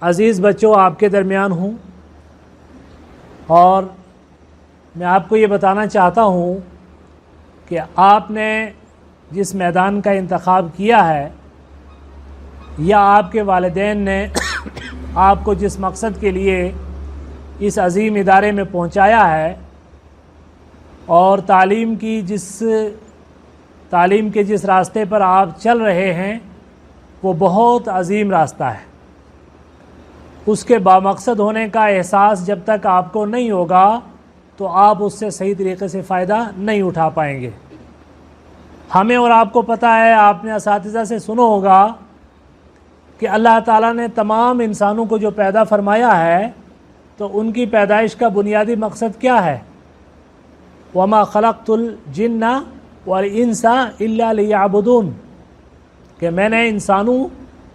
عزیز بچوں، آپ کے درمیان ہوں اور میں آپ کو یہ بتانا چاہتا ہوں کہ آپ نے جس میدان کا انتخاب کیا ہے یا آپ کے والدین نے آپ کو جس مقصد کے لیے اس عظیم ادارے میں پہنچایا ہے اور تعلیم کے جس راستے پر آپ چل رہے ہیں وہ بہت عظیم راستہ ہے۔ اس کے بامقصد ہونے کا احساس جب تک آپ کو نہیں ہوگا تو آپ اس سے صحیح طریقے سے فائدہ نہیں اٹھا پائیں گے۔ ہمیں اور آپ کو پتہ ہے، آپ نے اساتذہ سے سنا ہوگا کہ اللہ تعالیٰ نے تمام انسانوں کو جو پیدا فرمایا ہے تو ان کی پیدائش کا بنیادی مقصد کیا ہے؟ وَمَا خَلَقْتُ الْجِنَّ وَالْإِنسَ إِلَّا لِيَعْبُدُونَ، کہ میں نے انسانوں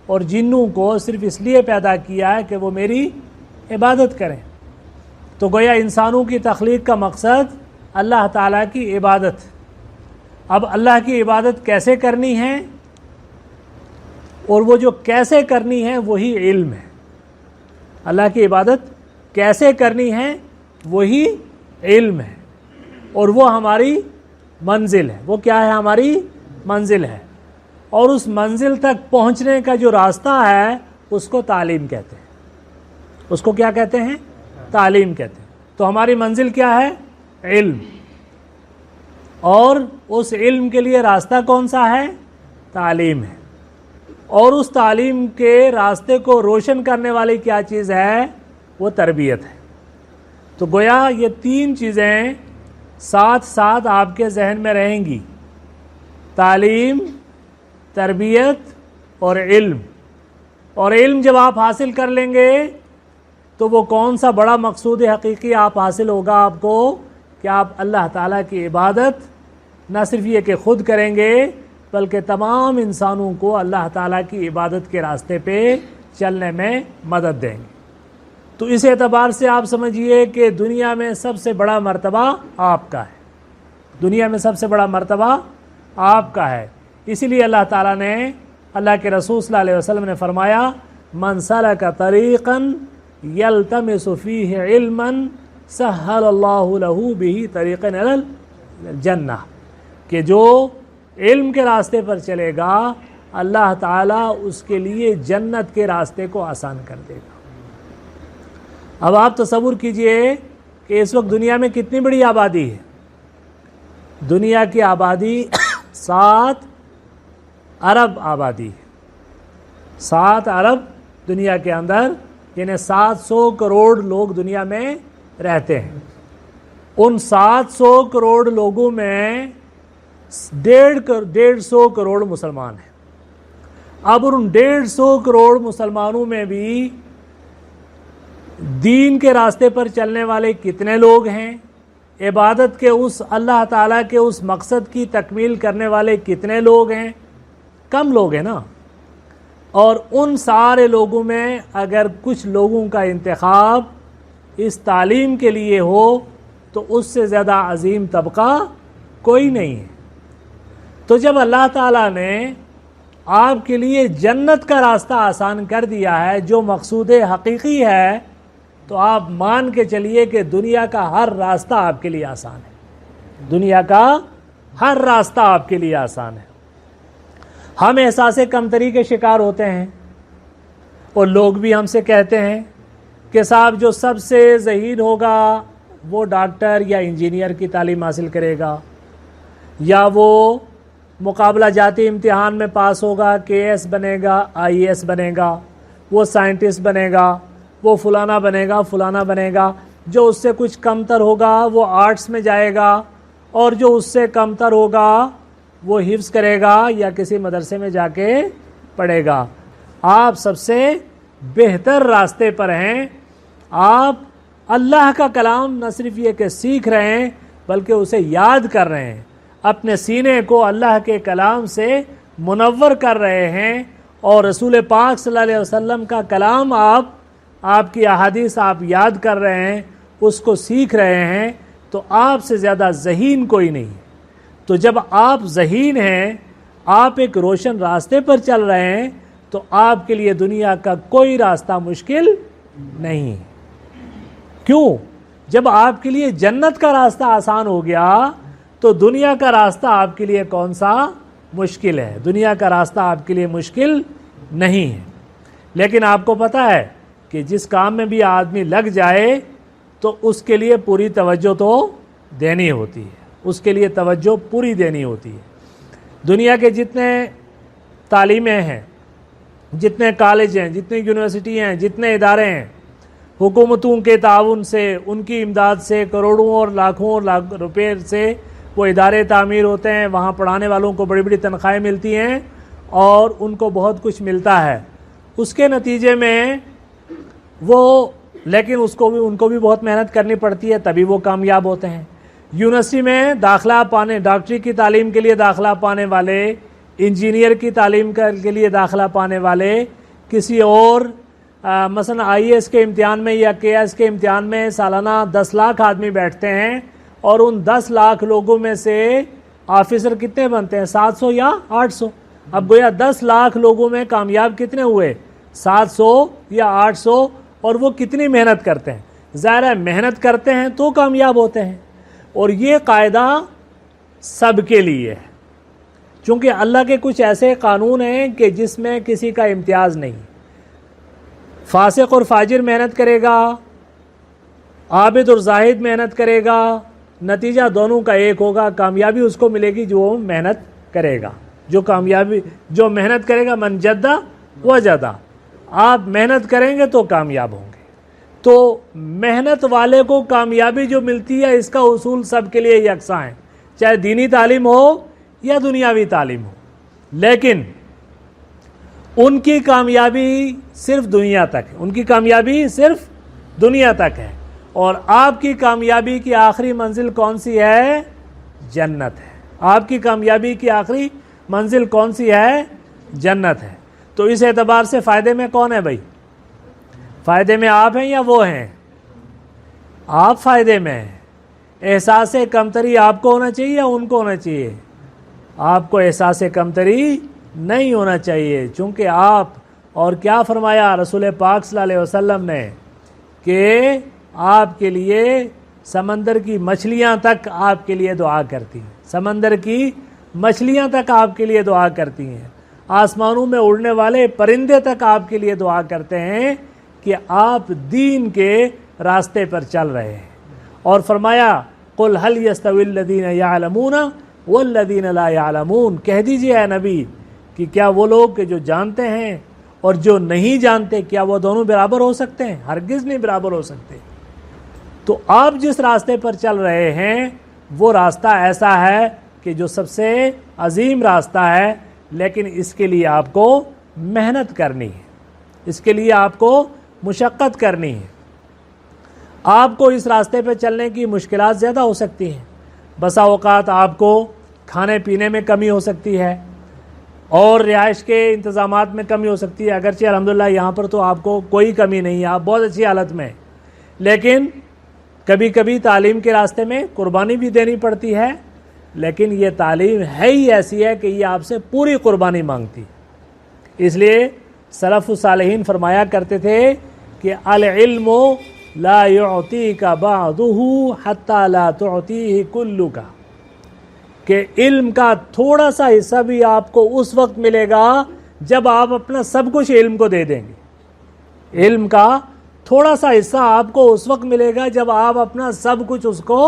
اور جنوں کو صرف اس لیے پیدا کیا ہے کہ وہ میری عبادت کریں۔ تو گویا انسانوں کی تخلیق کا مقصد اللہ تعالیٰ کی عبادت۔ اب اللہ کی عبادت کیسے کرنی ہے، اور وہ جو کیسے کرنی ہے وہی علم ہے۔ اللہ کی عبادت کیسے کرنی ہے وہی علم ہے، اور وہ ہماری منزل ہے۔ وہ کیا ہے؟ ہماری منزل ہے، اور اس منزل تک پہنچنے کا جو راستہ ہے اس کو تعلیم کہتے ہیں۔ اس کو کیا کہتے ہیں؟ تعلیم کہتے ہیں۔ تو ہماری منزل کیا ہے؟ علم، اور اس علم کے لیے راستہ کون سا ہے؟ تعلیم ہے، اور اس تعلیم کے راستے کو روشن کرنے والی کیا چیز ہے؟ وہ تربیت ہے۔ تو گویا یہ تین چیزیں ساتھ ساتھ آپ کے ذہن میں رہیں گی: تعلیم، تربیت اور علم۔ اور علم جب آپ حاصل کر لیں گے تو وہ کون سا بڑا مقصود حقیقی آپ حاصل ہوگا آپ کو، کہ آپ اللہ تعالیٰ کی عبادت نہ صرف یہ کہ خود کریں گے بلکہ تمام انسانوں کو اللہ تعالیٰ کی عبادت کے راستے پہ چلنے میں مدد دیں گے۔ تو اس اعتبار سے آپ سمجھیے کہ دنیا میں سب سے بڑا مرتبہ آپ کا ہے۔ دنیا میں سب سے بڑا مرتبہ آپ کا ہے۔ اسی لیے اللہ تعالیٰ نے، اللہ کے رسول صلی اللہ علیہ وسلم نے فرمایا: من سلک طریقا یلتمس فیہ علما سہل اللہ لہ بہ طریقا الی الجنہ، کہ جو علم کے راستے پر چلے گا اللہ تعالیٰ اس کے لیے جنت کے راستے کو آسان کر دے گا۔ اب آپ تصور کیجئے کہ اس وقت دنیا میں کتنی بڑی آبادی ہے۔ دنیا کی آبادی 7 ارب آبادی ہے۔ 7 ارب دنیا کے اندر، یعنی 700 کروڑ لوگ دنیا میں رہتے ہیں۔ ان 700 کروڑ لوگوں میں 150 کروڑ مسلمان ہیں۔ اب ان 150 کروڑ مسلمانوں میں بھی دین کے راستے پر چلنے والے کتنے لوگ ہیں؟ عبادت کے اس اللہ تعالیٰ کے اس مقصد کی تکمیل کرنے والے کتنے لوگ ہیں؟ کم لوگ ہیں نا۔ اور ان سارے لوگوں میں اگر کچھ لوگوں کا انتخاب اس تعلیم کے لیے ہو تو اس سے زیادہ عظیم طبقہ کوئی نہیں ہے۔ تو جب اللہ تعالیٰ نے آپ کے لیے جنت کا راستہ آسان کر دیا ہے جو مقصود حقیقی ہے، تو آپ مان کے چلیے کہ دنیا کا ہر راستہ آپ کے لیے آسان ہے۔ دنیا کا ہر راستہ آپ کے لیے آسان ہے۔ ہم احساس کمتری کے شکار ہوتے ہیں، اور لوگ بھی ہم سے کہتے ہیں کہ صاحب جو سب سے ذہین ہوگا وہ ڈاکٹر یا انجینئر کی تعلیم حاصل کرے گا، یا وہ مقابلہ جاتی امتحان میں پاس ہوگا، KS بنے گا، IAS بنے گا، وہ سائنٹسٹ بنے گا، وہ فلانا بنے گا، فلانا بنے گا۔ جو اس سے کچھ کمتر ہوگا وہ آرٹس میں جائے گا، اور جو اس سے کمتر ہوگا وہ حفظ کرے گا یا کسی مدرسے میں جا کے پڑھے گا۔ آپ سب سے بہتر راستے پر ہیں۔ آپ اللہ کا کلام نہ صرف یہ کہ سیکھ رہے ہیں بلکہ اسے یاد کر رہے ہیں، اپنے سینے کو اللہ کے کلام سے منور کر رہے ہیں، اور رسول پاک صلی اللہ علیہ وسلم کا کلام آپ کی احادیث آپ یاد کر رہے ہیں، اس کو سیکھ رہے ہیں، تو آپ سے زیادہ ذہین کوئی نہیں۔ تو جب آپ ذہین ہیں، آپ ایک روشن راستے پر چل رہے ہیں، تو آپ کے لیے دنیا کا کوئی راستہ مشکل نہیں. کیوں؟ جب آپ کے لیے جنت کا راستہ آسان ہو گیا تو دنیا کا راستہ آپ کے لیے کون سا مشکل ہے؟ دنیا کا راستہ آپ کے لیے مشکل نہیں ہے. لیکن آپ کو پتہ ہے کہ جس کام میں بھی آدمی لگ جائے تو اس کے لیے پوری توجہ تو دینی ہوتی ہے، اس کے لیے توجہ پوری دینی ہوتی ہے. دنیا کے جتنے تعلیمیں ہیں، جتنے کالج ہیں، جتنی یونیورسٹی ہیں، جتنے ادارے ہیں، حکومتوں کے تعاون سے، ان کی امداد سے، کروڑوں اور لاکھوں روپے سے وہ ادارے تعمیر ہوتے ہیں. وہاں پڑھانے والوں کو بڑی بڑی تنخواہیں ملتی ہیں اور ان کو بہت کچھ ملتا ہے. اس کے نتیجے میں لیکن ان کو بھی بہت محنت کرنی پڑتی ہے، تبھی وہ کامیاب ہوتے ہیں. یونیورسٹی میں داخلہ پانے، ڈاکٹری کی تعلیم کے لیے داخلہ پانے والے، انجینئر کی تعلیم کے لیے داخلہ پانے والے، کسی اور مثلا آئی ایس کے امتحان میں یا کے ایس کے امتحان میں سالانہ 10 لاکھ آدمی بیٹھتے ہیں اور ان 10 لاکھ لوگوں میں سے آفیسر کتنے بنتے ہیں؟ 700 یا 800. اب گویا 10 لاکھ لوگوں میں کامیاب کتنے ہوئے؟ 700 یا 800. اور وہ کتنی محنت کرتے ہیں؟ ظاہر ہے محنت کرتے ہیں تو کامیاب ہوتے ہیں. اور یہ قاعدہ سب کے لیے ہے، چونکہ اللہ کے کچھ ایسے قانون ہیں کہ جس میں کسی کا امتیاز نہیں. فاسق اور فاجر محنت کرے گا، عابد اور زاہد محنت کرے گا، نتیجہ دونوں کا ایک ہوگا. کامیابی اس کو ملے گی جو محنت کرے گا. جو محنت کرے گا، من جدہ وجدہ. آپ محنت کریں گے تو کامیاب ہوں گے. تو محنت والے کو کامیابی جو ملتی ہے، اس کا اصول سب کے لیے یکساں ہے، چاہے دینی تعلیم ہو یا دنیاوی تعلیم ہو. لیکن ان کی کامیابی صرف دنیا تک ہے، ان کی کامیابی صرف دنیا تک ہے. اور آپ کی کامیابی کی آخری منزل کون سی ہے؟ جنت ہے. آپ کی کامیابی کی آخری منزل کون سی ہے؟ جنت ہے. تو اس اعتبار سے فائدے میں کون ہے بھائی؟ فائدے میں آپ ہیں یا وہ ہیں؟ آپ فائدے میں ہیں. احساس کمتری آپ کو ہونا چاہیے یا ان کو ہونا چاہیے؟ آپ کو احساس کمتری نہیں ہونا چاہیے، چونکہ آپ، اور کیا فرمایا رسول پاک صلی اللہ علیہ وسلم نے کہ آپ کے لیے سمندر کی مچھلیاں تک آپ کے لیے دعا کرتی ہیں. سمندر کی مچھلیاں تک آپ کے لیے دعا کرتی ہیں. آسمانوں میں اڑنے والے پرندے تک آپ کے لیے دعا کرتے ہیں کہ آپ دین کے راستے پر چل رہے ہیں. اور فرمایا قل هل يستوي الذين يعلمون والذين لا يعلمون، کہہ دیجئے اے نبی کہ کیا وہ لوگ کہ جو جانتے ہیں اور جو نہیں جانتے، کیا وہ دونوں برابر ہو سکتے ہیں؟ ہرگز نہیں برابر ہو سکتے. تو آپ جس راستے پر چل رہے ہیں وہ راستہ ایسا ہے کہ جو سب سے عظیم راستہ ہے، لیکن اس کے لیے آپ کو محنت کرنی ہے، اس کے لیے آپ کو مشقت کرنی ہے. آپ کو اس راستے پہ چلنے کی مشکلات زیادہ ہو سکتی ہیں. بسا اوقات آپ کو کھانے پینے میں کمی ہو سکتی ہے اور رہائش کے انتظامات میں کمی ہو سکتی ہے. اگرچہ الحمدللہ یہاں پر تو آپ کو کوئی کمی نہیں ہے، آپ بہت اچھی حالت میں. لیکن کبھی کبھی تعلیم کے راستے میں قربانی بھی دینی پڑتی ہے، لیکن یہ تعلیم ہے ہی ایسی ہے کہ یہ آپ سے پوری قربانی مانگتی. اس لیے سلف الصالحین فرمایا کرتے تھے کہ العلم لا يعطيك بعضه حتى لا تعطيه كلك، کہ علم کا تھوڑا سا حصہ بھی آپ کو اس وقت ملے گا جب آپ اپنا سب کچھ علم کو دے دیں گے. علم کا تھوڑا سا حصہ آپ کو اس وقت ملے گا جب آپ اپنا سب کچھ اس کو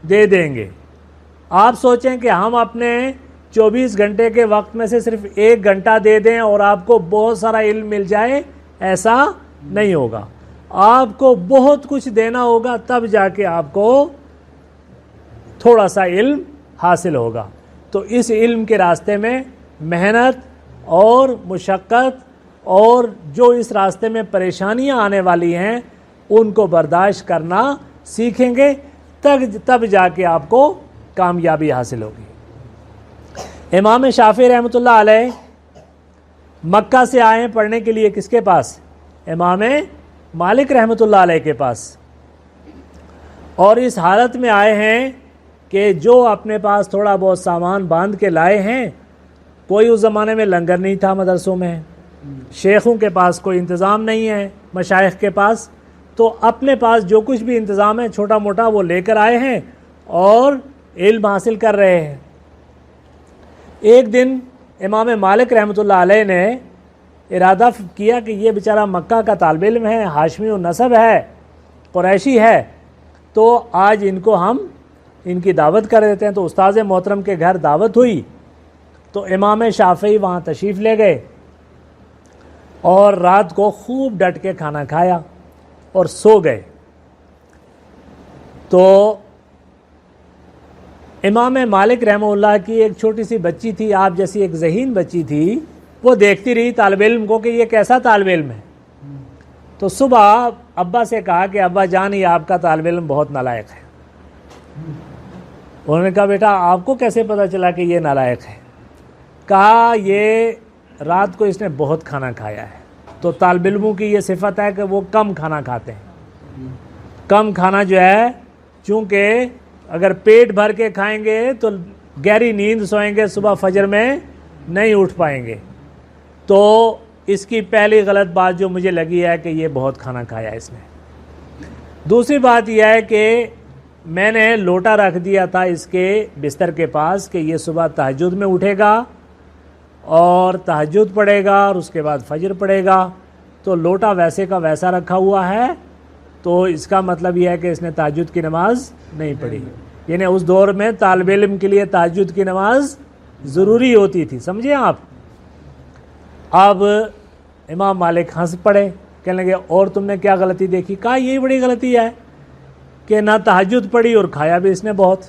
دے دیں گے. آپ سوچیں کہ ہم اپنے 24 گھنٹے کے وقت میں سے صرف 1 گھنٹہ دے دیں اور آپ کو بہت سارا علم مل جائے، ایسا نہیں ہوگا. آپ کو بہت کچھ دینا ہوگا تب جا کے آپ کو تھوڑا سا علم حاصل ہوگا. تو اس علم کے راستے میں محنت اور مشقت اور جو اس راستے میں پریشانیاں آنے والی ہیں ان کو برداشت کرنا سیکھیں گے تب جا کے آپ کو کامیابی حاصل ہوگی. امام شافعی رحمۃ اللہ علیہ مکہ سے آئے ہیں پڑھنے کے لیے کس کے پاس؟ امام مالک رحمۃ اللہ علیہ کے پاس. اور اس حالت میں آئے ہیں کہ جو اپنے پاس تھوڑا بہت سامان باندھ کے لائے ہیں. کوئی اس زمانے میں لنگر نہیں تھا مدرسوں میں، شیخوں کے پاس کوئی انتظام نہیں ہے، مشائخ کے پاس، تو اپنے پاس جو کچھ بھی انتظام ہے چھوٹا موٹا وہ لے کر آئے ہیں اور علم حاصل کر رہے ہیں۔ ایک دن امام مالک رحمۃ اللہ علیہ نے ارادہ کیا کہ یہ بیچارہ مکہ کا طالب علم ہے، ہاشمی النسب ہے، قریشی ہے، تو آج ان کو ہم ان کی دعوت کر دیتے ہیں۔ تو استاذ محترم کے گھر دعوت ہوئی تو امام شافعی وہاں تشریف لے گئے اور رات کو خوب ڈٹ کے کھانا کھایا اور سو گئے۔ تو امام مالک رحمہ اللہ کی ایک چھوٹی سی بچی تھی، آپ جیسی ایک ذہین بچی تھی، وہ دیکھتی رہی طالب علم کو کہ یہ کیسا طالب علم ہے۔ تو صبح ابا سے کہا کہ ابا جان یہ آپ کا طالب علم بہت نالائق ہے۔ انہوں نے کہا بیٹا آپ کو کیسے پتہ چلا کہ یہ نالائق ہے؟ کہا یہ رات کو اس نے بہت کھانا کھایا ہے۔ تو طالب علموں کی یہ صفت ہے کہ وہ کم کھانا کھاتے ہیں۔ کم کھانا جو ہے، چونکہ اگر پیٹ بھر کے کھائیں گے تو گہری نیند سوئیں گے، صبح فجر میں نہیں اٹھ پائیں گے۔ تو اس کی پہلی غلط بات جو مجھے لگی ہے کہ یہ بہت کھانا کھایا ہے اس نے۔ دوسری بات یہ ہے کہ میں نے لوٹا رکھ دیا تھا اس کے بستر کے پاس کہ یہ صبح تہجد میں اٹھے گا اور تہجد پڑھے گا اور اس کے بعد فجر پڑھے گا، تو لوٹا ویسے کا ویسا رکھا ہوا ہے، تو اس کا مطلب یہ ہے کہ اس نے تہجد کی نماز نہیں پڑھی۔ یعنی اس دور میں طالب علم کے لیے تہجد کی نماز ضروری ہوتی تھی، سمجھے آپ؟ اب امام مالک ہنس پڑے، کہنے لگے اور تم نے کیا غلطی دیکھی؟ کہا یہی بڑی غلطی ہے کہ نہ تہجد پڑھی اور کھایا بھی اس نے بہت۔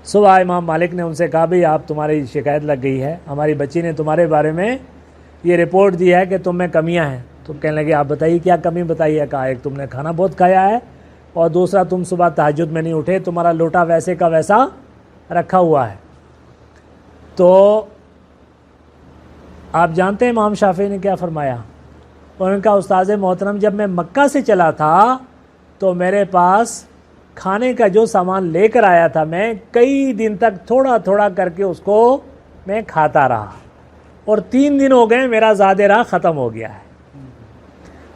صبح امام مالک نے ان سے کہا بھئی آپ تمہاری شکایت لگ گئی ہے، ہماری بچی نے تمہارے بارے میں یہ رپورٹ دی ہے کہ تم میں کمیاں ہیں۔ تو کہنے لگے آپ بتائیے کیا کمی بتائی ہے؟ کہا ایک تم نے کھانا بہت کھایا ہے اور دوسرا تم صبح تہجد میں نہیں اٹھے، تمہارا لوٹا ویسے کا ویسا رکھا ہوا ہے۔ تو آپ جانتے ہیں امام شافعی نے کیا فرمایا؟ ان کا استاذ محترم جب میں مکہ سے چلا تھا تو میرے پاس کھانے کا جو سامان لے کر آیا تھا میں کئی دن تک تھوڑا تھوڑا کر کے اس کو میں کھاتا رہا، اور 3 دن ہو گئے میرا زاد راہ ختم ہو گیا ہے۔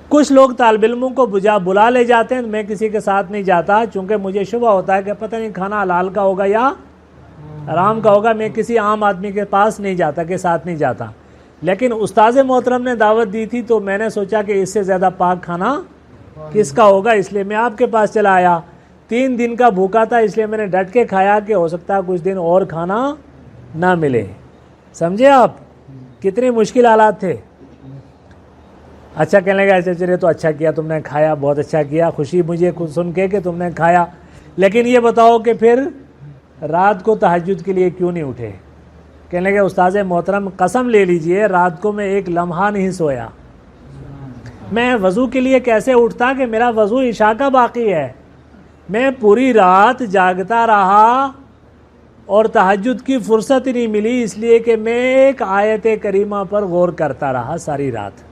کچھ لوگ طالب علموں کو بلا لے جاتے ہیں، میں کسی کے ساتھ نہیں جاتا، چونکہ مجھے شبہ ہوتا ہے کہ پتہ نہیں کھانا حلال کا ہوگا یا حرام کا ہوگا، میں کسی عام آدمی کے پاس نہیں جاتا، کے ساتھ نہیں جاتا۔ لیکن استاذ محترم نے دعوت دی تھی تو میں نے سوچا کہ اس سے زیادہ پاک کھانا کس کا ہوگا، اس لیے میں آپ کے پاس چلا آیا۔ 3 دن کا بھوکا تھا، اس لیے میں نے ڈٹ کے کھایا کہ ہو سکتا ہے کچھ دن اور کھانا نہ ملے۔ سمجھے آپ کتنے مشکل حالات تھے؟ اچھا کہنے لگا ایسے چلے تو اچھا کیا تم نے کھایا، بہت اچھا کیا، خوشی مجھے خود سن کے کہ تم نے کھایا، لیکن یہ بتاؤ کہ پھر رات کو تہجد کے لیے کیوں نہیں اٹھے؟ کہنے لگے استاذ محترم قسم لے لیجئے رات کو میں ایک لمحہ نہیں سویا۔ میں وضو کے لیے کیسے اٹھتا کہ میرا وضو عشاء کا باقی ہے، میں پوری رات جاگتا رہا اور تہجد کی فرصت ہی نہیں ملی، اس لیے کہ میں ایک آیت کریمہ پر غور کرتا رہا ساری رات۔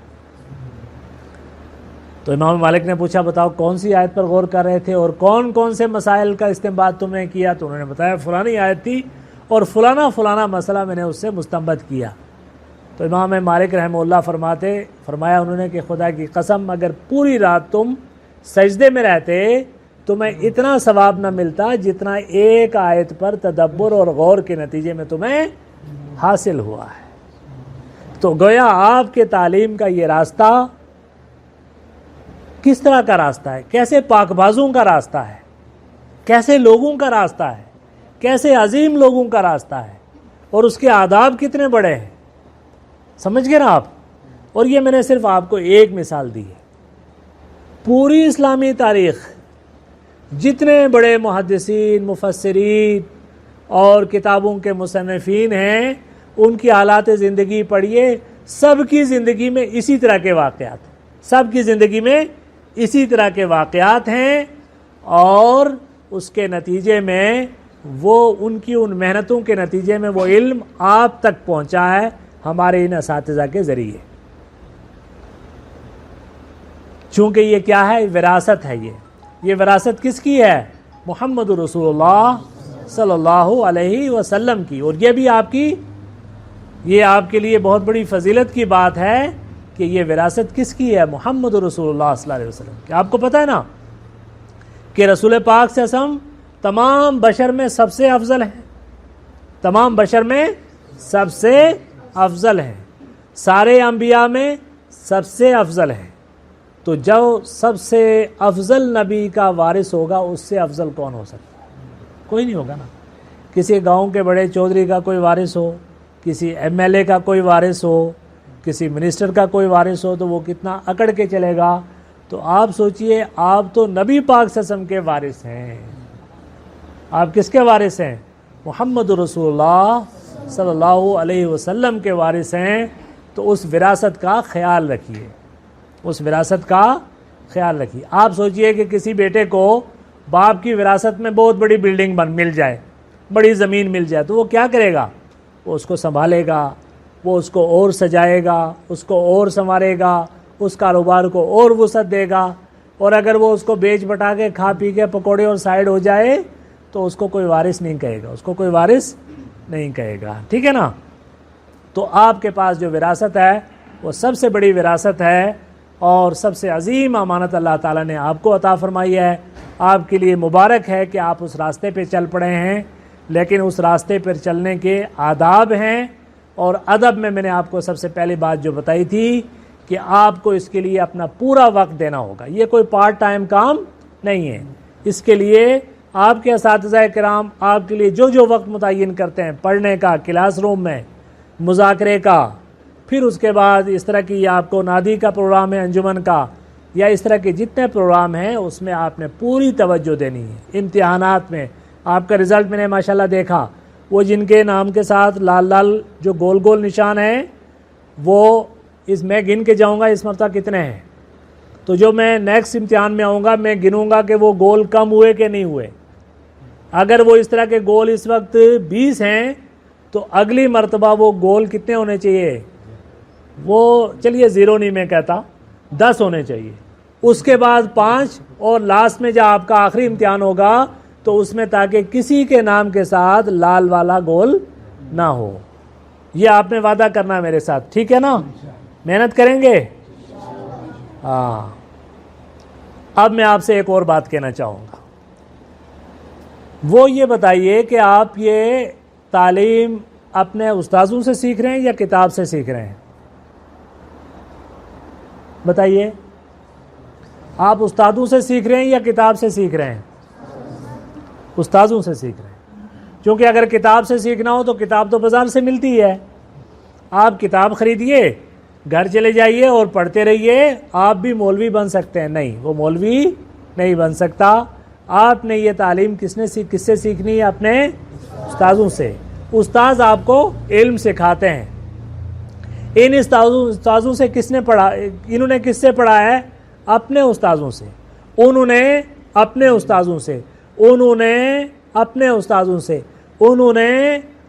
تو امام مالک نے پوچھا بتاؤ کون سی آیت پر غور کر رہے تھے اور کون کون سے مسائل کا استنباط تم نے کیا؟ تو انہوں نے بتایا فلانی آیت تھی اور فلانا مسئلہ میں نے اس سے مستنبط کیا۔ تو امام مالک رحمہ اللہ فرمایا انہوں نے کہ خدا کی قسم اگر پوری رات تم سجدے میں رہتے تمہیں اتنا ثواب نہ ملتا جتنا ایک آیت پر تدبر اور غور کے نتیجے میں تمہیں حاصل ہوا ہے۔ تو گویا آپ کے تعلیم کا یہ راستہ کس طرح کا راستہ ہے، کیسے پاک بازوں کا راستہ ہے، کیسے لوگوں کا راستہ ہے، کیسے عظیم لوگوں کا راستہ ہے، اور اس کے آداب کتنے بڑے ہیں، سمجھ گئے نا آپ؟ اور یہ میں نے صرف آپ کو ایک مثال دی ہے۔ پوری اسلامی تاریخ جتنے بڑے محدثین، مفسرین اور کتابوں کے مصنفین ہیں ان کی حالات زندگی پڑھیے، سب کی زندگی میں اسی طرح کے واقعات، سب کی زندگی میں اسی طرح کے واقعات ہیں، اور اس کے نتیجے میں وہ ان کی ان محنتوں کے نتیجے میں وہ علم آپ تک پہنچا ہے ہمارے ان اساتذہ کے ذریعے۔ چونکہ یہ کیا ہے؟ وراثت ہے۔ یہ وراثت کس کی ہے؟ محمد رسول اللہ صلی اللہ علیہ وسلم کی، اور یہ بھی آپ کی یہ آپ کے لیے بہت بڑی فضیلت کی بات ہے کہ یہ وراثت کس کی ہے؟ محمد رسول اللہ صلی اللہ علیہ وسلم کی۔ آپ کو پتہ ہے نا کہ رسول پاک صلی اللہ علیہ وسلم تمام بشر میں سب سے افضل ہیں، تمام بشر میں سب سے افضل ہیں، سارے انبیاء میں سب سے افضل ہیں۔ تو جو سب سے افضل نبی کا وارث ہوگا اس سے افضل کون ہو سکتا ہے؟ کوئی نہیں ہوگا نا۔ کسی گاؤں کے بڑے چودھری کا کوئی وارث ہو، کسی ایم ایل اے کا کوئی وارث ہو، کسی منسٹر کا کوئی وارث ہو تو وہ کتنا اکڑ کے چلے گا۔ تو آپ سوچئے، آپ تو نبی پاک صلی اللہ علیہ وسلم کے وارث ہیں۔ آپ کس کے وارث ہیں؟ محمد رسول اللہ صلی اللہ علیہ وسلم کے وارث ہیں۔ تو اس وراثت کا خیال رکھیے، اس وراثت کا خیال رکھیے۔ آپ سوچئے کہ کسی بیٹے کو باپ کی وراثت میں بہت بڑی بلڈنگ مل جائے، بڑی زمین مل جائے، تو وہ کیا کرے گا؟ وہ اس کو سنبھالے گا، وہ اس کو اور سجائے گا، اس کو اور سنوارے گا، اس کاروبار کو اور وسعت دے گا۔ اور اگر وہ اس کو بیچ بٹا کے کھا پی کے پکوڑے اور سائیڈ ہو جائے تو اس کو کوئی وارث نہیں کہے گا، اس کو کوئی وارث نہیں کہے گا، ٹھیک ہے نا؟ تو آپ کے پاس جو وراثت ہے وہ سب سے بڑی وراثت ہے اور سب سے عظیم امانت اللہ تعالیٰ نے آپ کو عطا فرمائی ہے۔ آپ کے لیے مبارک ہے کہ آپ اس راستے پہ چل پڑے ہیں، لیکن اس راستے پر چلنے کے آداب ہیں، اور ادب میں نے آپ کو سب سے پہلی بات جو بتائی تھی کہ آپ کو اس کے لیے اپنا پورا وقت دینا ہوگا۔ یہ کوئی پارٹ ٹائم کام نہیں ہے۔ اس کے لیے آپ کے اساتذہ کرام آپ کے لیے جو وقت متعین کرتے ہیں، پڑھنے کا، کلاس روم میں مذاکرے کا، پھر اس کے بعد اس طرح کی آپ کو نادی کا پروگرام ہے، انجمن کا، یا اس طرح کے جتنے پروگرام ہیں اس میں آپ نے پوری توجہ دینی ہے۔ امتحانات میں آپ کا رزلٹ میں نے ماشاءاللہ دیکھا، وہ جن کے نام کے ساتھ لال لال جو گول گول نشان ہیں وہ میں گن کے جاؤں گا اس مرتبہ کتنے ہیں۔ تو جو میں نیکسٹ امتحان میں آؤں گا میں گنوں گا کہ وہ گول کم ہوئے کہ نہیں ہوئے۔ اگر وہ اس طرح کے گول اس وقت 20 ہیں تو اگلی مرتبہ وہ گول کتنے ہونے چاہیے؟ وہ چلیے 0 نہیں میں کہتا، 10 ہونے چاہیے، اس کے بعد 5، اور لاسٹ میں جب آپ کا آخری امتحان ہوگا تو اس میں تاکہ کسی کے نام کے ساتھ لال والا گول نہ ہو۔ یہ آپ نے وعدہ کرنا ہے میرے ساتھ، ٹھیک ہے نا؟ محنت کریں گے؟ ہاں۔ اب میں آپ سے ایک اور بات کہنا چاہوں گا، وہ یہ بتائیے کہ آپ یہ تعلیم اپنے استاذوں سے سیکھ رہے ہیں یا کتاب سے سیکھ رہے ہیں؟ بتائیے، آپ استادوں سے سیکھ رہے ہیں یا کتاب سے سیکھ رہے ہیں؟ استاذوں سے سیکھ رہے ہیں، کیونکہ اگر کتاب سے سیکھنا ہو تو کتاب تو بازار سے ملتی ہے، آپ کتاب خریدیے، گھر چلے جائیے اور پڑھتے رہیے، آپ بھی مولوی بن سکتے ہیں۔ نہیں، وہ مولوی نہیں بن سکتا۔ آپ نے یہ تعلیم کس سے سیکھنی ہے؟ اپنے استاذوں سے۔ استاذ آپ کو علم سکھاتے ہیں۔ ان استاذوں سے کس نے پڑھا؟ انہوں نے کس سے پڑھا ہے؟ اپنے استاذوں سے۔ انہوں نے اپنے استاذوں سے، انہوں نے اپنے استاذوں سے، انہوں نے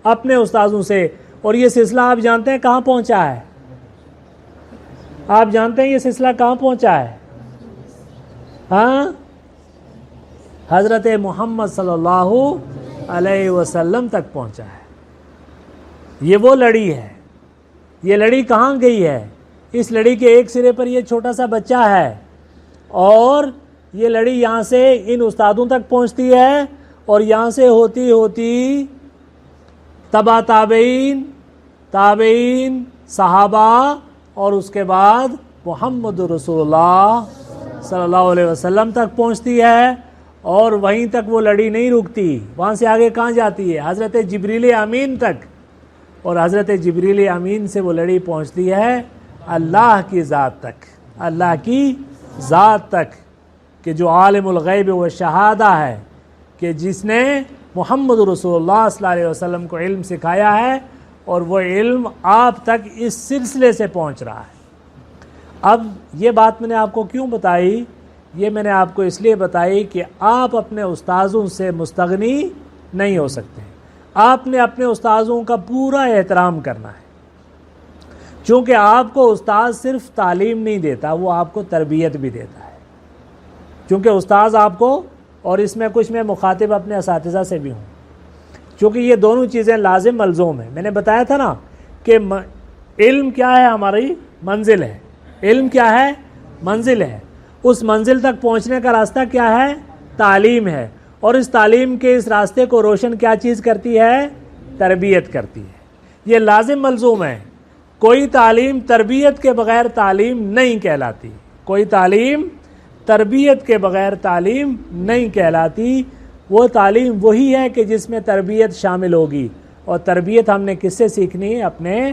اپنے استاذوں سے۔ اور یہ سلسلہ آپ جانتے ہیں کہاں پہنچا ہے؟ آپ جانتے ہیں یہ سلسلہ کہاں پہنچا ہے؟ ہاں، حضرت محمد صلی اللہ علیہ وسلم تک پہنچا ہے۔ یہ وہ لڑی ہے۔ یہ لڑی کہاں گئی ہے؟ اس لڑی کے ایک سرے پر یہ چھوٹا سا بچہ ہے، اور یہ لڑی یہاں سے ان استادوں تک پہنچتی ہے، اور یہاں سے ہوتی ہوتی تبع تابعین، تابعین، صحابہ، اور اس کے بعد محمد رسول اللہ صلی اللہ علیہ وسلم تک پہنچتی ہے۔ اور وہیں تک وہ لڑی نہیں رکتی، وہاں سے آگے کہاں جاتی ہے؟ حضرت جبریل امین تک، اور حضرت جبریل امین سے وہ لڑی پہنچتی ہے اللہ کی ذات تک، اللہ کی ذات تک، کہ جو عالم الغیب و شہادہ ہے، کہ جس نے محمد رسول اللہ صلی اللہ علیہ وسلم کو علم سکھایا ہے، اور وہ علم آپ تک اس سلسلے سے پہنچ رہا ہے۔ اب یہ بات میں نے آپ کو کیوں بتائی؟ یہ میں نے آپ کو اس لیے بتائی کہ آپ اپنے استاذوں سے مستغنی نہیں ہو سکتے۔ آپ نے اپنے استاذوں کا پورا احترام کرنا ہے، چونکہ آپ کو استاذ صرف تعلیم نہیں دیتا، وہ آپ کو تربیت بھی دیتا ہے۔ چونکہ استاذ آپ کو، اور اس میں کچھ میں مخاطب اپنے اساتذہ سے بھی ہوں، چونکہ یہ دونوں چیزیں لازم ملزوم ہیں۔ میں نے بتایا تھا نا کہ علم کیا ہے؟ ہماری منزل ہے. علم کیا ہے؟ منزل ہے. اس منزل تک پہنچنے کا راستہ کیا ہے؟ تعلیم ہے. اور اس تعلیم کے اس راستے کو روشن کیا چیز کرتی ہے؟ تربیت کرتی ہے. یہ لازم ملزوم ہے. کوئی تعلیم تربیت کے بغیر تعلیم نہیں کہلاتی. کوئی تعلیم تربیت کے بغیر تعلیم نہیں کہلاتی. وہ تعلیم وہی ہے کہ جس میں تربیت شامل ہوگی. اور تربیت ہم نے کس سے سیکھنی ہے؟ اپنے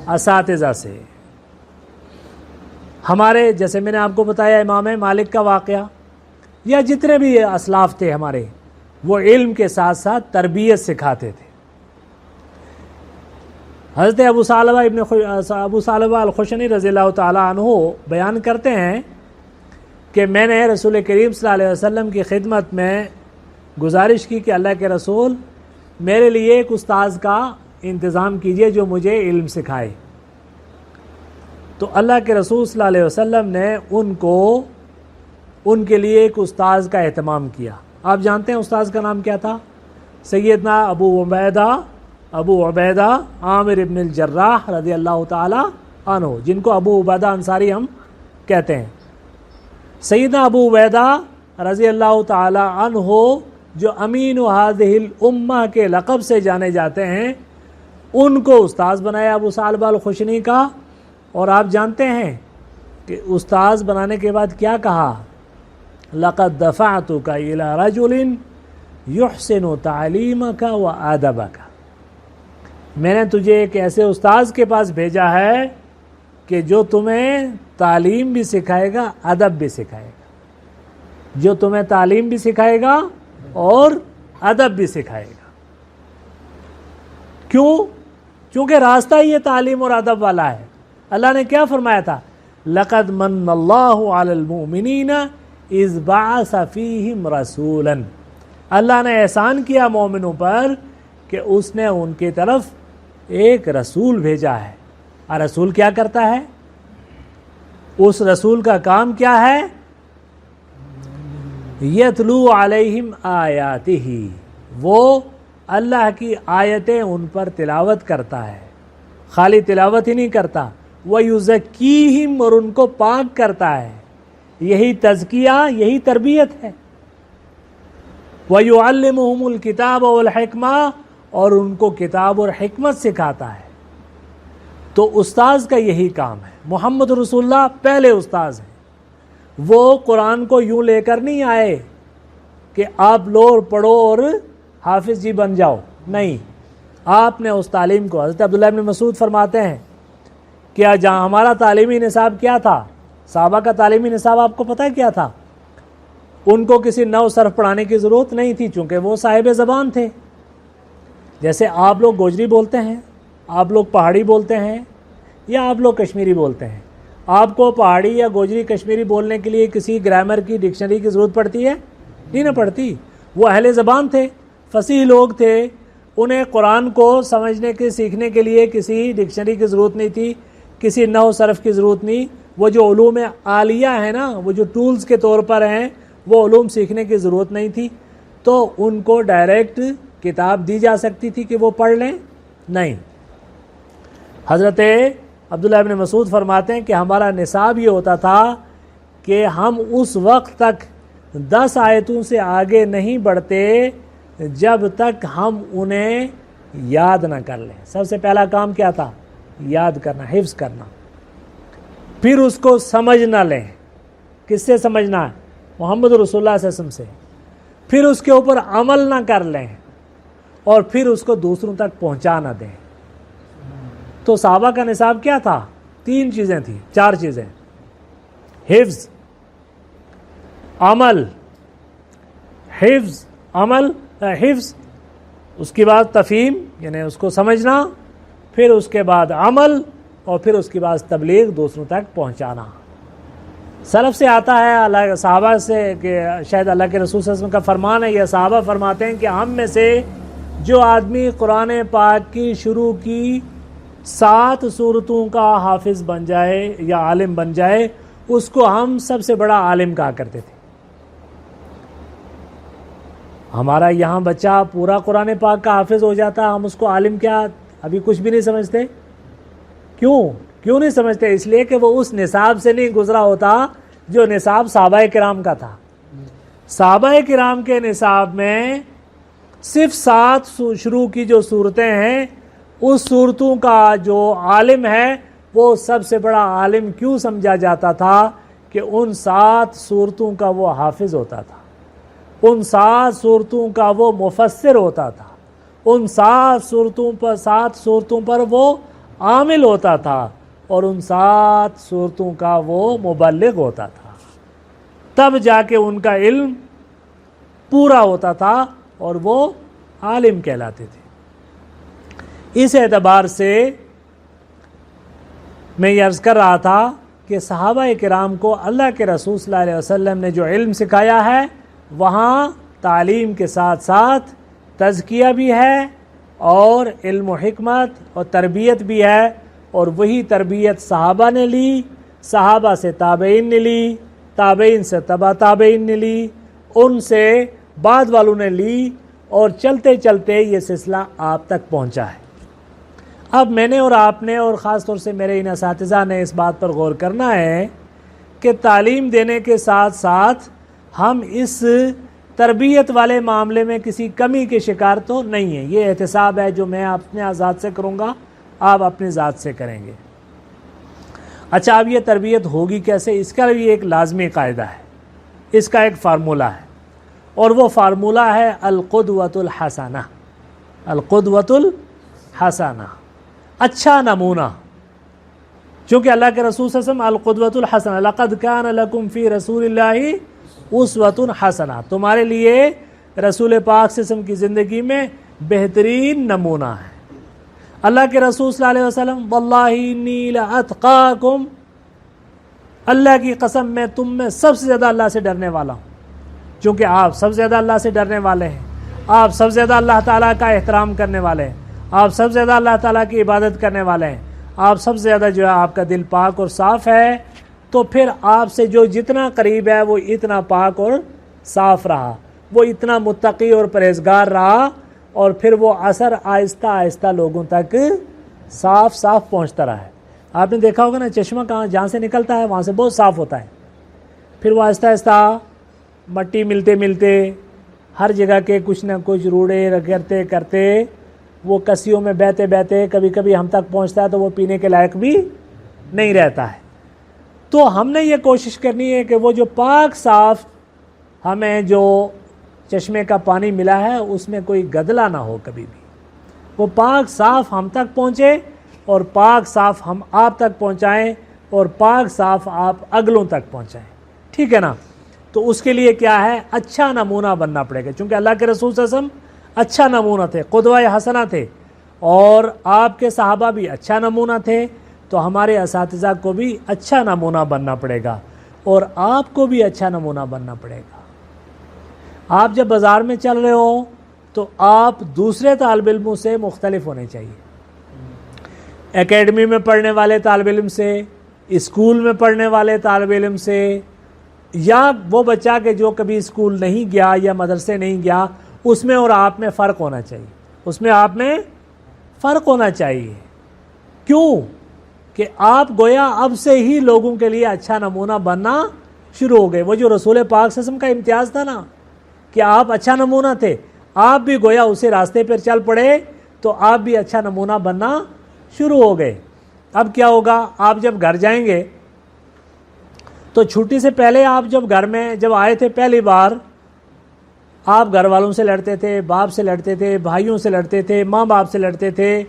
اساتذہ سے. ہمارے جیسے میں نے آپ کو بتایا امام مالک کا واقعہ یا جتنے بھی اسلاف تھے ہمارے، وہ علم کے ساتھ ساتھ تربیت سکھاتے تھے. حضرت ابو ثعلبہ الخشنی رضی اللہ تعالیٰ عنہ بیان کرتے ہیں کہ میں نے رسول کریم صلی اللہ علیہ وسلم کی خدمت میں گزارش کی کہ اللہ کے رسول میرے لیے ایک استاذ کا انتظام کیجئے جو مجھے علم سکھائے. تو اللہ کے رسول صلی اللہ علیہ وسلم نے ان کے لیے ایک استاذ کا اہتمام کیا. آپ جانتے ہیں استاذ کا نام کیا تھا؟ سیدنا ابو عبیدہ عامر ابن الجراح رضی اللہ تعالی عنہ، جن کو ابو عبیدہ انصاری ہم کہتے ہیں. سیدنا ابو عبیدہ رضی اللہ تعالی عنہ جو امین هذه الامہ کے لقب سے جانے جاتے ہیں، ان کو استاذ بنایا ابو ثعلبہ الخشنی کا. اور آپ جانتے ہیں کہ استاذ بنانے کے بعد کیا کہا؟ لقد دفعتک الی رجل یحسن تعلیمک و ادبک. میں نے تجھے ایک ایسے استاذ کے پاس بھیجا ہے کہ جو تمہیں تعلیم بھی سکھائے گا، ادب بھی سکھائے گا. جو تمہیں تعلیم بھی سکھائے گا اور ادب بھی سکھائے گا. کیوں؟ چونکہ راستہ ہی یہ تعلیم اور ادب والا ہے. اللہ نے کیا فرمایا تھا؟ لقد من اللہ علی المؤمنین اذ بعث فیہم رسولا. اللہ نے احسان کیا مومنوں پر کہ اس نے ان کی طرف ایک رسول بھیجا ہے. اور رسول کیا کرتا ہے؟ اس رسول کا کام کیا ہے؟ یتلو علیہم آیاتہ. وہ اللہ کی آیتیں ان پر تلاوت کرتا ہے. خالی تلاوت ہی نہیں کرتا، وَيُزَكِّيهِمْ، اور ان کو پاک کرتا ہے. یہی تزکیہ، یہی تربیت ہے. وَيُعَلِّمُهُمُ الْكِتَابَ وَالْحِكْمَةَ، اور ان کو کتاب اور حکمت سکھاتا ہے. تو استاذ کا یہی کام ہے. محمد رسول اللہ پہلے استاذ ہیں. وہ قرآن کو یوں لے کر نہیں آئے کہ آپ لو اور پڑھو اور حافظ جی بن جاؤ. نہیں، آپ نے اس تعلیم کو، حضرت عبداللہ بن مسعود فرماتے ہیں کہ جہاں ہمارا تعلیمی نصاب کیا تھا، صحابہ کا تعلیمی نصاب آپ کو پتہ ہے کیا تھا؟ ان کو کسی نو صرف پڑھانے کی ضرورت نہیں تھی، چونکہ وہ صاحب زبان تھے. جیسے آپ لوگ گوجری بولتے ہیں، آپ لوگ پہاڑی بولتے ہیں، یا آپ لوگ کشمیری بولتے ہیں. آپ کو پہاڑی یا گوجری کشمیری بولنے کے لیے کسی گرامر کی ڈکشنری کی ضرورت پڑتی ہے؟ نہیں نہ پڑتی. وہ اہل زبان تھے، فصیح لوگ تھے. انہیں قرآن کو سمجھنے کے سیکھنے کے لیے کسی ڈکشنری کی ضرورت نہیں تھی، کسی نحو صرف کی ضرورت نہیں. وہ جو علوم عالیہ ہیں نا، وہ جو ٹولز کے طور پر ہیں، وہ علوم سیکھنے کی ضرورت نہیں تھی. تو ان کو ڈائریکٹ کتاب دی جا سکتی تھی کہ وہ پڑھ لیں؟ نہیں. حضرت عبداللہ ابن مسعود فرماتے ہیں کہ ہمارا نصاب یہ ہوتا تھا کہ ہم اس وقت تک 10 آیتوں سے آگے نہیں بڑھتے جب تک ہم انہیں یاد نہ کر لیں. سب سے پہلا کام کیا تھا؟ یاد کرنا، حفظ کرنا. پھر اس کو سمجھ نہ لیں. کس سے سمجھنا ہے؟ محمد رسول اللہ صلی اللہ علیہ وسلم سے. پھر اس کے اوپر عمل نہ کر لیں، اور پھر اس کو دوسروں تک پہنچا نہ دیں. تو صحابہ کا نصاب کیا تھا؟ 3 چیزیں تھیں، 4 چیزیں: حفظ، عمل، حفظ، اس کے بعد تفہیم یعنی اس کو سمجھنا، پھر اس کے بعد عمل، اور پھر اس کے بعد تبلیغ، دوسروں تک پہنچانا. سلف سے آتا ہے، اللہ صحابہ سے، کہ شاید اللہ کے رسول صلی اللہ علیہ وسلم کا فرمان ہے، یا صحابہ فرماتے ہیں کہ ہم میں سے جو آدمی قرآن پاک کی شروع کی 7 سورتوں کا حافظ بن جائے یا عالم بن جائے، اس کو ہم سب سے بڑا عالم کہا کرتے تھے. ہمارا یہاں بچہ پورا قرآن پاک کا حافظ ہو جاتا، ہم اس کو عالم کیا ابھی کچھ بھی نہیں سمجھتے. کیوں نہیں سمجھتے؟ اس لیے کہ وہ اس نصاب سے نہیں گزرا ہوتا جو نصاب صحابہ کرام کا تھا۔ صحابہ کرام کے نصاب میں صرف 7 شروع کی جو صورتیں ہیں، اس صورتوں کا جو عالم ہے وہ سب سے بڑا عالم کیوں سمجھا جاتا تھا؟ کہ ان 7 صورتوں کا وہ حافظ ہوتا تھا، ان 7 صورتوں کا وہ مفسر ہوتا تھا، ان 7 صورتوں پر وہ عامل ہوتا تھا، اور ان 7 صورتوں کا وہ مبلغ ہوتا تھا۔ تب جا کے ان کا علم پورا ہوتا تھا اور وہ عالم کہلاتے تھے۔ اس اعتبار سے میں یہ عرض کر رہا تھا کہ صحابہ کرام کو اللہ کے رسول صلی اللہ علیہ وسلم نے جو علم سکھایا ہے، وہاں تعلیم کے ساتھ ساتھ تزکیہ بھی ہے اور علم و حکمت اور تربیت بھی ہے، اور وہی تربیت صحابہ نے لی، صحابہ سے تابعین نے لی، تابعین سے تبع تابعین نے لی، ان سے بعد والوں نے لی، اور چلتے چلتے یہ سلسلہ آپ تک پہنچا ہے۔ اب میں نے اور آپ نے اور خاص طور سے میرے ان اساتذہ نے اس بات پر غور کرنا ہے کہ تعلیم دینے کے ساتھ ساتھ ہم اس تربیت والے معاملے میں کسی کمی کے شکار تو نہیں ہیں۔ یہ احتساب ہے جو میں اپنے ذات سے کروں گا، آپ اپنی ذات سے کریں گے۔ اچھا، اب یہ تربیت ہوگی کیسے؟ اس کا بھی ایک لازمی قاعدہ ہے، اس کا ایک فارمولہ ہے، اور وہ فارمولہ ہے القدوۃ الحسنہ۔ القدوۃ الحسنہ، اچھا نمونہ، چونکہ اللہ کے رسول صلی اللہ علیہ وسلم القدوۃ الحسنہ، لقد کان لکم فی رسول اللہ اسوۃ حسنہ، تمہارے لیے رسول پاک صلی اللہ علیہ وسلم کی زندگی میں بہترین نمونہ ہے۔ اللہ کے رسول صلی اللہ علیہ وسلم واللہ انی لاتقاکم، اللہ کی قسم میں تم میں سب سے زیادہ اللہ سے ڈرنے والا ہوں، چونکہ آپ سب سے زیادہ اللہ سے ڈرنے والے ہیں، آپ سب سے زیادہ اللہ تعالیٰ کا احترام کرنے والے ہیں، آپ سب سے زیادہ اللہ تعالیٰ کی عبادت کرنے والے ہیں، آپ سب سے زیادہ جو ہے آپ کا دل پاک اور صاف ہے، تو پھر آپ سے جو جتنا قریب ہے وہ اتنا پاک اور صاف رہا، وہ اتنا متقی اور پرہیزگار رہا، اور پھر وہ اثر آہستہ آہستہ لوگوں تک صاف صاف پہنچتا رہا ہے۔ آپ نے دیکھا ہوگا نا، چشمہ جہاں سے نکلتا ہے وہاں سے بہت صاف ہوتا ہے، پھر وہ آہستہ آہستہ مٹی ملتے ملتے ہر جگہ کے کچھ نہ کچھ روڑے کرتے کرتے وہ کسیوں میں بہتے بہتے کبھی کبھی ہم تک پہنچتا ہے تو وہ پینے کے لائق بھی نہیں رہتا ہے۔ تو ہم نے یہ کوشش کرنی ہے کہ وہ جو پاک صاف ہمیں جو چشمے کا پانی ملا ہے اس میں کوئی گدلا نہ ہو، کبھی بھی وہ پاک صاف ہم تک پہنچے، اور پاک صاف ہم آپ تک پہنچائیں، اور پاک صاف آپ اگلوں تک پہنچائیں، ٹھیک ہے نا؟ تو اس کے لیے کیا ہے؟ اچھا نمونہ بننا پڑے گا، چونکہ اللہ کے رسول صلی اللہ علیہ وسلم اچھا نمونہ تھے، قدوہ حسنہ تھے، اور آپ کے صحابہ بھی اچھا نمونہ تھے، تو ہمارے اساتذہ کو بھی اچھا نمونہ بننا پڑے گا، اور آپ کو بھی اچھا نمونہ بننا پڑے گا۔ آپ جب بازار میں چل رہے ہو تو آپ دوسرے طالب علموں سے مختلف ہونے چاہیے، اکیڈمی میں پڑھنے والے طالب علم سے، اسکول میں پڑھنے والے طالب علم سے، یا وہ بچہ کہ جو کبھی اسکول نہیں گیا یا مدرسے نہیں گیا، اس میں اور آپ میں فرق ہونا چاہیے، اس میں آپ میں فرق ہونا چاہیے۔ کیوں؟ کہ آپ گویا اب سے ہی لوگوں کے لیے اچھا نمونہ بننا شروع ہو گئے۔ وہ جو رسول پاک صلی اللہ علیہ وسلم کا امتیاز تھا نا کہ آپ اچھا نمونہ تھے، آپ بھی گویا اسی راستے پر چل پڑے تو آپ بھی اچھا نمونہ بننا شروع ہو گئے۔ اب کیا ہوگا؟ آپ جب گھر جائیں گے تو چھٹی سے پہلے آپ جب گھر میں جب آئے تھے پہلی بار، آپ گھر والوں سے لڑتے تھے، باپ سے لڑتے تھے، بھائیوں سے لڑتے تھے، ماں باپ سے لڑتے تھے،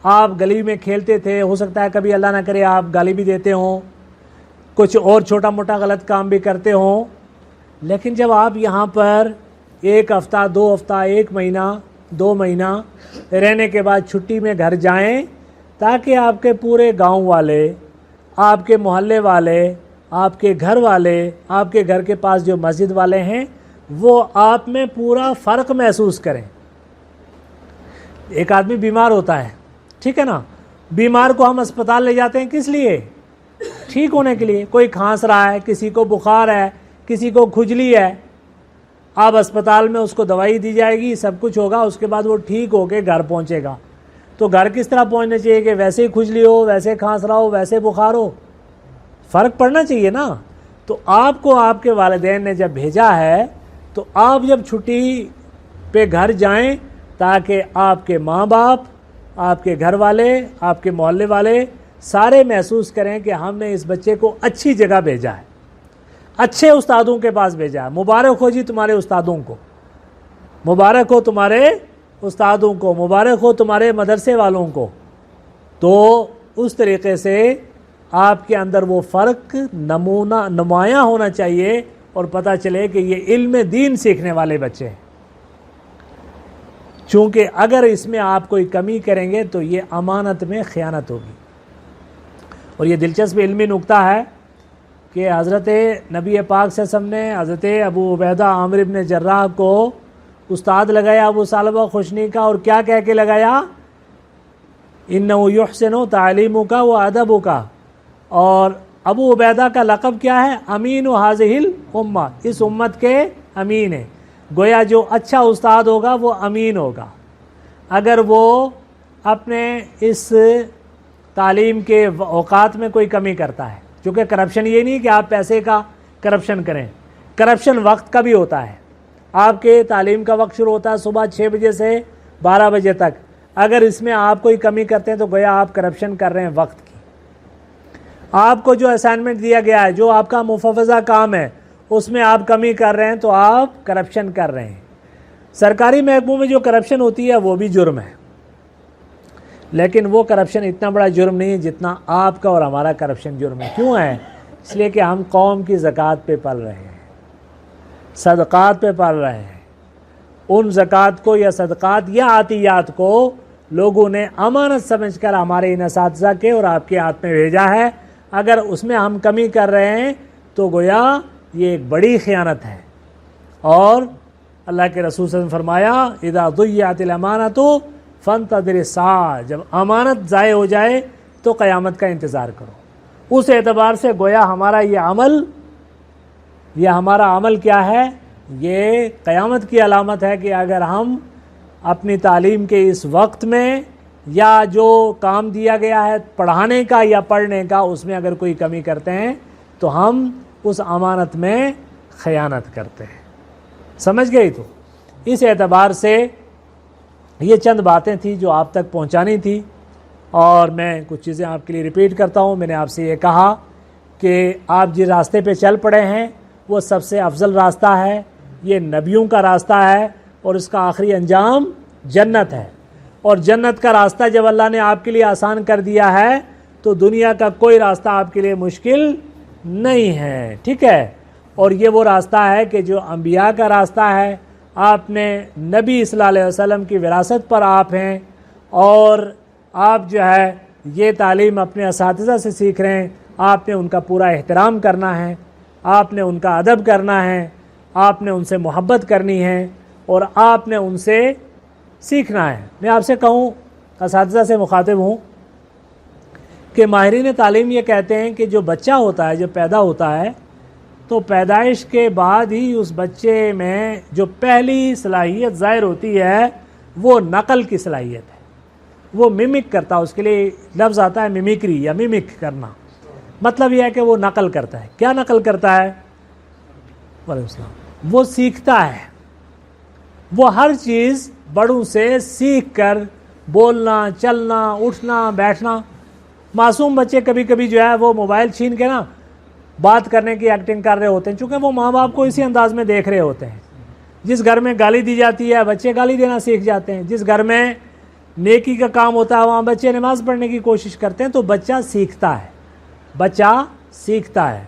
آپ گلی میں کھیلتے تھے، ہو سکتا ہے کبھی اللہ نہ کرے آپ گالی بھی دیتے ہوں، کچھ اور چھوٹا موٹا غلط کام بھی کرتے ہوں، لیکن جب آپ یہاں پر 1 ہفتہ 2 ہفتہ 1 مہینہ 2 مہینہ رہنے کے بعد چھٹی میں گھر جائیں، تاکہ آپ کے پورے گاؤں والے، آپ کے محلے والے، آپ کے گھر والے، آپ کے گھر کے پاس جو مسجد والے ہیں، وہ آپ میں پورا فرق محسوس کریں۔ ایک آدمی بیمار ہوتا ہے، ٹھیک ہے نا، بیمار کو ہم اسپتال لے جاتے ہیں کس لیے؟ ٹھیک ہونے کے لیے۔ کوئی کھانس رہا ہے، کسی کو بخار ہے، کسی کو کھجلی ہے، آپ اسپتال میں اس کو دوائی دی جائے گی، سب کچھ ہوگا، اس کے بعد وہ ٹھیک ہو کے گھر پہنچے گا۔ تو گھر کس طرح پہنچنا چاہیے کہ ویسے ہی کھجلی ہو، ویسے کھانس رہا ہو، ویسے بخار ہو؟ فرق پڑنا چاہیے نا۔ تو آپ کو آپ کے والدین نے جب بھیجا ہے تو آپ جب چھٹی پہ گھر جائیں تاکہ آپ کے ماں باپ، آپ کے گھر والے، آپ کے محلے والے سارے محسوس کریں کہ ہم نے اس بچے کو اچھی جگہ بھیجا ہے، اچھے استادوں کے پاس بھیجا ہے۔ مبارک ہو جی تمہارے استادوں کو، مبارک ہو تمہارے استادوں کو، مبارک ہو تمہارے مدرسے والوں کو۔ تو اس طریقے سے آپ کے اندر وہ فرق نمایاں ہونا چاہیے اور پتہ چلے کہ یہ علم دین سیکھنے والے بچے ہیں۔ چونکہ اگر اس میں آپ کوئی کمی کریں گے تو یہ امانت میں خیانت ہوگی۔ اور یہ دلچسپ علمی نکتہ ہے کہ حضرت نبی پاک صلی اللہ علیہ وسلم نے حضرت ابو عبیدہ عامر بن جراح کو استاد لگایا ابو ثعلبہ خوشنی کا، اور کیا کہہ کے لگایا؟ انہ یحسن تعلیمک و ادبک۔ اور ابو عبیدہ کا لقب کیا ہے؟ امین ھذہ الامہ، اس امت کے امین ہے۔ گویا جو اچھا استاد ہوگا وہ امین ہوگا۔ اگر وہ اپنے اس تعلیم کے اوقات میں کوئی کمی کرتا ہے، چونکہ کرپشن یہ نہیں کہ آپ پیسے کا کرپشن کریں، کرپشن وقت کا بھی ہوتا ہے۔ آپ کے تعلیم کا وقت شروع ہوتا ہے صبح 6 بجے سے 12 بجے تک، اگر اس میں آپ کوئی کمی کرتے ہیں تو گویا آپ کرپشن کر رہے ہیں وقت کی۔ آپ کو جو اسائنمنٹ دیا گیا ہے، جو آپ کا مفوضہ کام ہے، اس میں آپ کمی کر رہے ہیں تو آپ کرپشن کر رہے ہیں۔ سرکاری محکموں میں جو کرپشن ہوتی ہے وہ بھی جرم ہے، لیکن وہ کرپشن اتنا بڑا جرم نہیں ہے جتنا آپ کا اور ہمارا کرپشن جرم ہے۔ کیوں ہے؟ اس لیے کہ ہم قوم کی زکوٰۃ پہ پل رہے ہیں، صدقات پہ پل رہے ہیں۔ ان زکوٰۃ کو یا صدقات یا عطیات کو لوگوں نے امانت سمجھ کر ہمارے ان اساتذہ کے اور آپ کے ہاتھ میں بھیجا ہے۔ اگر اس میں ہم کمی کر رہے ہیں تو گویا یہ ایک بڑی خیانت ہے۔ اور اللہ کے رسول صلی اللہ علیہ وسلم فرمایا اذا ضیعت الامانۃ فانتظر الساعۃ، جب امانت ضائع ہو جائے تو قیامت کا انتظار کرو۔ اس اعتبار سے گویا ہمارا عمل کیا ہے؟ یہ قیامت کی علامت ہے کہ اگر ہم اپنی تعلیم کے اس وقت میں یا جو کام دیا گیا ہے پڑھانے کا یا پڑھنے کا، اس میں اگر کوئی کمی کرتے ہیں تو ہم اس امانت میں خیانت کرتے ہیں۔ سمجھ گئی؟ تو اس اعتبار سے یہ چند باتیں تھیں جو آپ تک پہنچانی تھی، اور میں کچھ چیزیں آپ کے لیے ریپیٹ کرتا ہوں۔ میں نے آپ سے یہ کہا کہ آپ جس راستے پہ چل پڑے ہیں وہ سب سے افضل راستہ ہے، یہ نبیوں کا راستہ ہے، اور اس کا آخری انجام جنت ہے۔ اور جنت کا راستہ جب اللہ نے آپ کے لیے آسان کر دیا ہے تو دنیا کا کوئی راستہ آپ کے لیے مشکل نہیں ہے، ٹھیک ہے؟ اور یہ وہ راستہ ہے کہ جو انبیاء کا راستہ ہے۔ آپ نے نبی صلی اللہ علیہ وسلم کی وراثت پر آپ ہیں، اور آپ جو ہے یہ تعلیم اپنے اساتذہ سے سیکھ رہے ہیں۔ آپ نے ان کا پورا احترام کرنا ہے، آپ نے ان کا ادب کرنا ہے، آپ نے ان سے محبت کرنی ہے، اور آپ نے ان سے سیکھنا ہے۔ میں آپ سے کہوں، اساتذہ سے مخاطب ہوں، کہ ماہرین تعلیم یہ کہتے ہیں کہ جو بچہ ہوتا ہے، جو پیدا ہوتا ہے، تو پیدائش کے بعد ہی اس بچے میں جو پہلی صلاحیت ظاہر ہوتی ہے وہ نقل کی صلاحیت ہے۔ وہ ممک کرتا ہے، اس کے لیے لفظ آتا ہے ممکری یا ممک کرنا۔ مطلب یہ ہے کہ وہ نقل کرتا ہے۔ کیا نقل کرتا ہے؟ وعلیکم السلام۔ وہ سیکھتا ہے، وہ ہر چیز بڑوں سے سیکھ کر بولنا، چلنا، اٹھنا، بیٹھنا۔ معصوم بچے کبھی کبھی جو ہے وہ موبائل چھین کے نا بات کرنے کی ایکٹنگ کر رہے ہوتے ہیں، چونکہ وہ ماں باپ کو اسی انداز میں دیکھ رہے ہوتے ہیں۔ جس گھر میں گالی دی جاتی ہے بچے گالی دینا سیکھ جاتے ہیں، جس گھر میں نیکی کا کام ہوتا ہے وہاں بچے نماز پڑھنے کی کوشش کرتے ہیں۔ تو بچہ سیکھتا ہے، بچہ سیکھتا ہے۔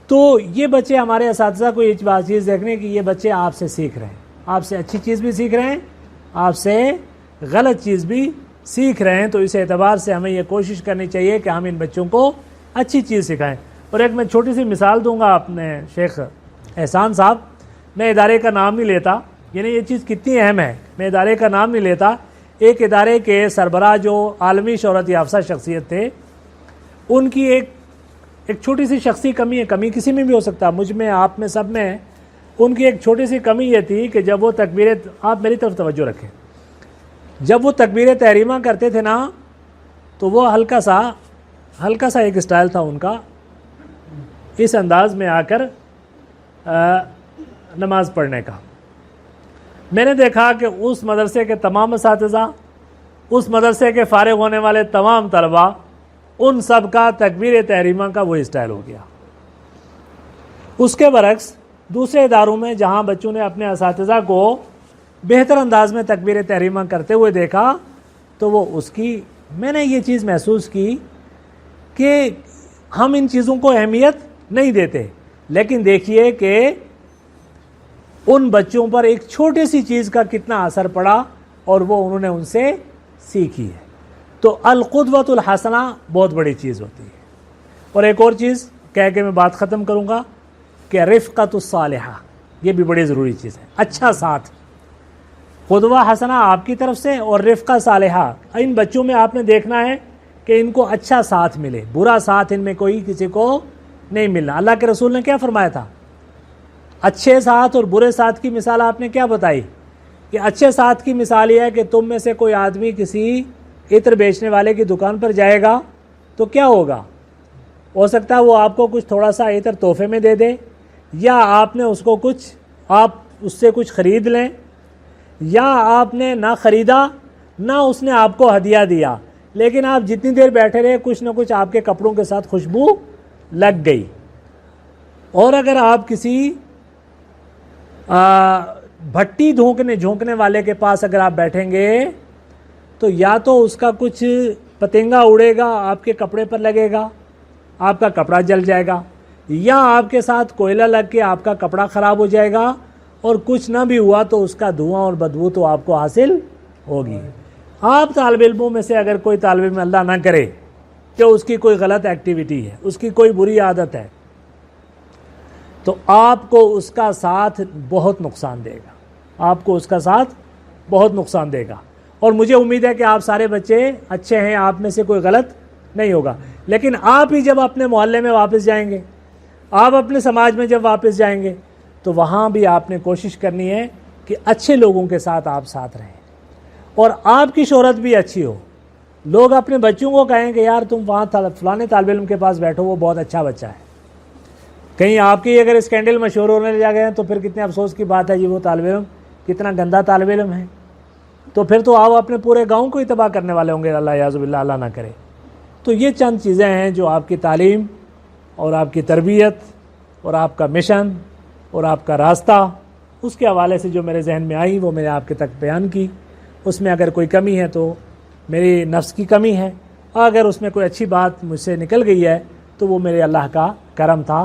تو یہ بچے، ہمارے اساتذہ کو یہ بات چیز دیکھنے کہ یہ بچے آپ سے سیکھ رہے ہیں، آپ سے اچھی چیز بھی سیکھ رہے ہیں، آپ سے غلط چیز بھی سیکھ رہے ہیں۔ تو اس اعتبار سے ہمیں یہ کوشش کرنی چاہیے کہ ہم ان بچوں کو اچھی چیز سکھائیں۔ اور ایک میں چھوٹی سی مثال دوں گا اپنے شیخ احسان صاحب، میں ادارے کا نام نہیں لیتا، یعنی یہ چیز کتنی اہم ہے، میں ادارے کا نام نہیں لیتا۔ ایک ادارے کے سربراہ جو عالمی شہرت یافتہ شخصیت تھے، ان کی ایک چھوٹی سی شخصی کمی ہے، کمی کسی میں بھی ہو سکتا ہے، مجھ میں، آپ میں، سب میں، ان کی ایک چھوٹی سی کمی یہ تھی کہ جب وہ تکبیر، آپ میری طرف توجہ رکھیں، جب وہ تکبیر تحریمہ کرتے تھے نا تو وہ ہلکا سا ایک اسٹائل تھا ان کا، اس انداز میں آ کر نماز پڑھنے کا۔ میں نے دیکھا کہ اس مدرسے کے تمام اساتذہ، اس مدرسے کے فارغ ہونے والے تمام طلباء، ان سب کا تکبیر تحریمہ کا وہی اسٹائل ہو گیا۔ اس کے برعکس دوسرے اداروں میں جہاں بچوں نے اپنے اساتذہ کو بہتر انداز میں تکبیر تحریمہ کرتے ہوئے دیکھا تو وہ میں نے یہ چیز محسوس کی کہ ہم ان چیزوں کو اہمیت نہیں دیتے، لیکن دیکھیے کہ ان بچوں پر ایک چھوٹی سی چیز کا کتنا اثر پڑا اور وہ انہوں نے ان سے سیکھی ہے۔ تو القدوۃ الحسنہ بہت بڑی چیز ہوتی ہے۔ اور ایک اور چیز کہہ کے میں بات ختم کروں گا کہ رفقۃ الصالحہ، یہ بھی بڑی ضروری چیز ہے۔ اچھا ساتھ، قدوہ حسنہ آپ کی طرف سے اور رفقہ صالحہ، ان بچوں میں آپ نے دیکھنا ہے کہ ان کو اچھا ساتھ ملے، برا ساتھ ان میں کوئی کسی کو نہیں ملنا۔ اللہ کے رسول نے کیا فرمایا تھا؟ اچھے ساتھ اور برے ساتھ کی مثال آپ نے کیا بتائی؟ کہ اچھے ساتھ کی مثال یہ ہے کہ تم میں سے کوئی آدمی کسی عطر بیچنے والے کی دکان پر جائے گا تو کیا ہوگا؟ ہو سکتا ہے وہ آپ کو کچھ تھوڑا سا عطر تحفے میں دے دے، یا آپ نے اس کو آپ اس سے کچھ خرید لیں، یا آپ نے نہ خریدا نہ اس نے آپ کو ہدیہ دیا، لیکن آپ جتنی دیر بیٹھے رہے کچھ نہ کچھ آپ کے کپڑوں کے ساتھ خوشبو لگ گئی۔ اور اگر آپ کسی بھٹی جھونکنے والے کے پاس اگر آپ بیٹھیں گے تو یا تو اس کا کچھ پتنگا اڑے گا، آپ کے کپڑے پر لگے گا، آپ کا کپڑا جل جائے گا، یا آپ کے ساتھ کوئلہ لگ کے آپ کا کپڑا خراب ہو جائے گا، اور کچھ نہ بھی ہوا تو اس کا دھواں اور بدبو تو آپ کو حاصل ہوگی۔ آپ طالب علموں میں سے اگر کوئی طالب علم اللہ نہ کرے کہ اس کی کوئی غلط ایکٹیویٹی ہے، اس کی کوئی بری عادت ہے، تو آپ کو اس کا ساتھ بہت نقصان دے گا، آپ کو اس کا ساتھ بہت نقصان دے گا۔ اور مجھے امید ہے کہ آپ سارے بچے اچھے ہیں، آپ میں سے کوئی غلط نہیں ہوگا، لیکن آپ ہی جب اپنے محلے میں واپس جائیں گے، آپ اپنے سماج میں جب واپس جائیں گے تو وہاں بھی آپ نے کوشش کرنی ہے کہ اچھے لوگوں کے ساتھ آپ ساتھ رہیں اور آپ کی شہرت بھی اچھی ہو۔ لوگ اپنے بچوں کو کہیں کہ یار تم وہاں فلانے طالب علم کے پاس بیٹھو، وہ بہت اچھا بچہ ہے۔ کہیں آپ کی اگر اسکینڈل مشہور ہونے لگ گئے ہیں تو پھر کتنے افسوس کی بات ہے جی، وہ طالب علم کتنا گندا طالب علم ہے، تو پھر تو آپ اپنے پورے گاؤں کو ہی تباہ کرنے والے ہوں گے، اللہ یعوذ باللہ، اللہ نہ کرے۔ تو یہ چند چیزیں ہیں جو آپ کی تعلیم اور آپ کی تربیت اور آپ کا مشن اور آپ کا راستہ، اس کے حوالے سے جو میرے ذہن میں آئی وہ میں نے آپ کے تک بیان کی۔ اس میں اگر کوئی کمی ہے تو میری نفس کی کمی ہے، اور اگر اس میں کوئی اچھی بات مجھ سے نکل گئی ہے تو وہ میرے اللہ کا کرم تھا۔